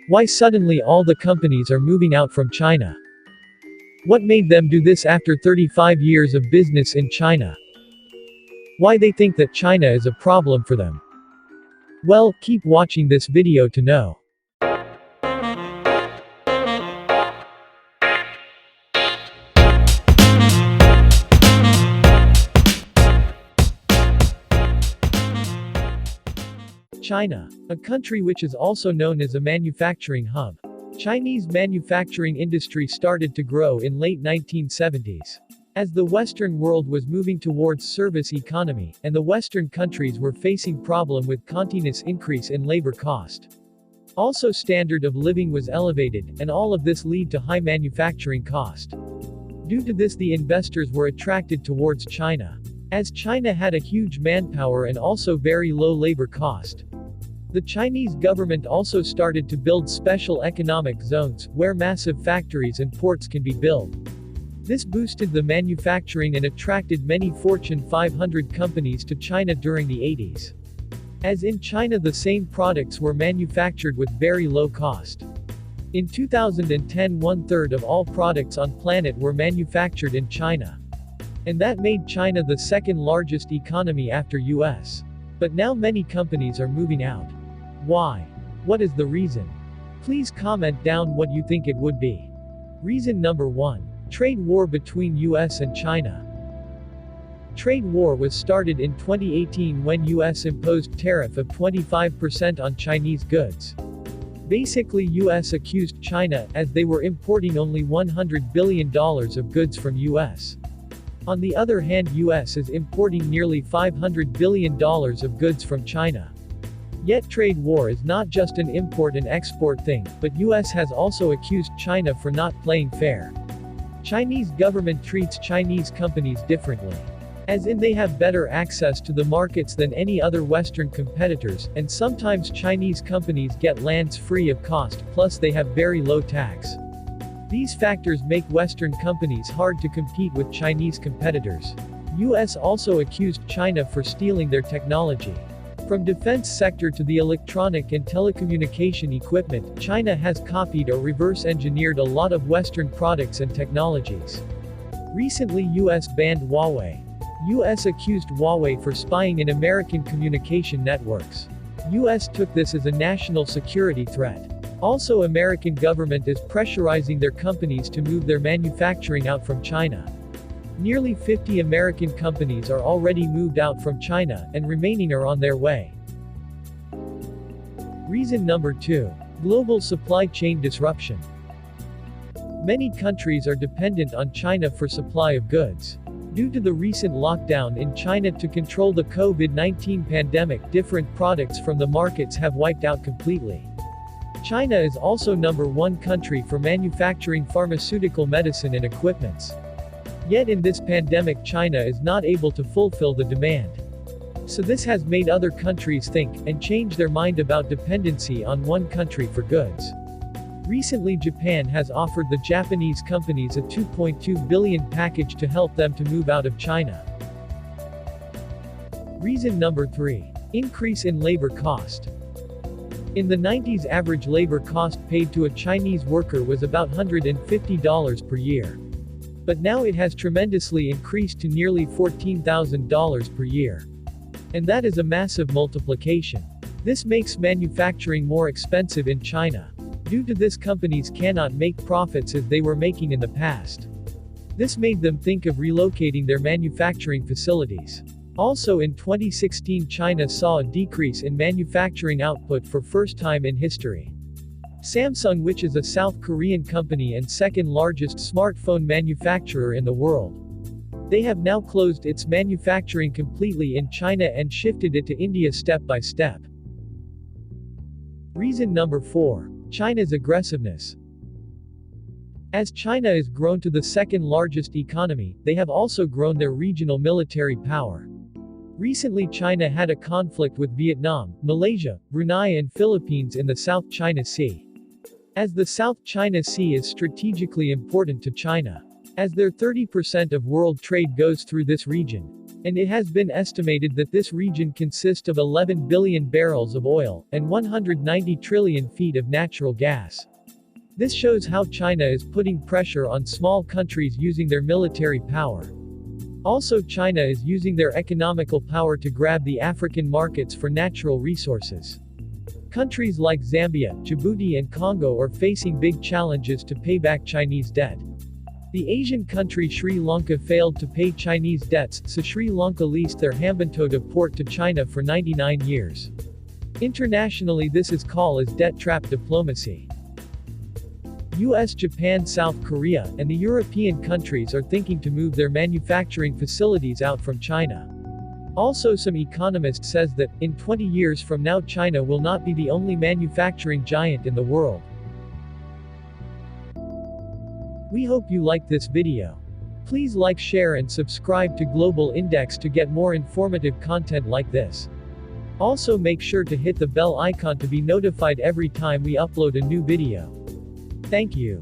Why suddenly all the companies are moving out from China? What made them do this after 35 years of business in China? Why they think that China is a problem for them? Well, keep watching this video to know. China, a country which is also known as a manufacturing hub. Chinese manufacturing industry started to grow in late 1970s. As the Western world was moving towards service economy, and the Western countries were facing problem with continuous increase in labor cost. Also standard of living was elevated, and all of this lead to high manufacturing cost. Due to this the investors were attracted towards China, as China had a huge manpower and also very low labor cost. The Chinese government also started to build special economic zones, where massive factories and ports can be built. This boosted the manufacturing and attracted many Fortune 500 companies to China during the 80s. As in China the same products were manufactured with very low cost. In 2010 1/3 of all products on planet were manufactured in China. And that made China the second largest economy after US. But now many companies are moving out. Why? What is the reason? Please comment down what you think it would be. Reason number 1. Trade war between US and China. Trade war was started in 2018 when US imposed tariff of 25% on Chinese goods. Basically US accused China, as they were importing only $100 billion of goods from US. On the other hand US is importing nearly $500 billion of goods from China. Yet trade war is not just an import and export thing, but US has also accused China for not playing fair. Chinese government treats Chinese companies differently. As in they have better access to the markets than any other Western competitors, and sometimes Chinese companies get lands free of cost, plus they have very low tax. These factors make Western companies hard to compete with Chinese competitors. US also accused China for stealing their technology. From defense sector to the electronic and telecommunication equipment, China has copied or reverse engineered a lot of Western products and technologies. Recently US banned Huawei. US accused Huawei for spying in American communication networks. US took this as a national security threat. Also American government is pressurizing their companies to move their manufacturing out from China. Nearly 50 American companies are already moved out from China, and remaining are on their way. Reason number 2. Global supply chain disruption. Many countries are dependent on China for supply of goods. Due to the recent lockdown in China to control the COVID-19 pandemic, different products from the markets have wiped out completely. China is also number 1 country for manufacturing pharmaceutical medicine and equipments. Yet in this pandemic China is not able to fulfill the demand. So this has made other countries think, and change their mind about dependency on one country for goods. Recently Japan has offered the Japanese companies a $2.2 billion package to help them to move out of China. Reason number 3. Increase in labor cost. In the 90s average labor cost paid to a Chinese worker was about $150 per year. But now it has tremendously increased to nearly $14,000 per year. And that is a massive multiplication. This makes manufacturing more expensive in China. Due to this companies cannot make profits as they were making in the past. This made them think of relocating their manufacturing facilities. Also in 2016 China saw a decrease in manufacturing output for first time in history. Samsung, which is a South Korean company and second largest smartphone manufacturer in the world. They have now closed its manufacturing completely in China and shifted it to India step by step. Reason number 4. China's aggressiveness. As China has grown to the second largest economy, they have also grown their regional military power. Recently China had a conflict with Vietnam, Malaysia, Brunei and Philippines in the South China Sea. As the South China Sea is strategically important to China, as their 30% of world trade goes through this region. And it has been estimated that this region consists of 11 billion barrels of oil, and 190 trillion feet of natural gas. This shows how China is putting pressure on small countries using their military power. Also, China is using their economical power to grab the African markets for natural resources. Countries like Zambia, Djibouti and Congo are facing big challenges to pay back Chinese debt. The Asian country Sri Lanka failed to pay Chinese debts, so Sri Lanka leased their Hambantota port to China for 99 years. Internationally, this is called as debt trap diplomacy. US, Japan, South Korea, and the European countries are thinking to move their manufacturing facilities out from China. Also, some economist says that, in 20 years from now, China will not be the only manufacturing giant in the world. We hope you liked this video. Please like, share and subscribe to Global Index to get more informative content like this. Also make sure to hit the bell icon to be notified every time we upload a new video. Thank you.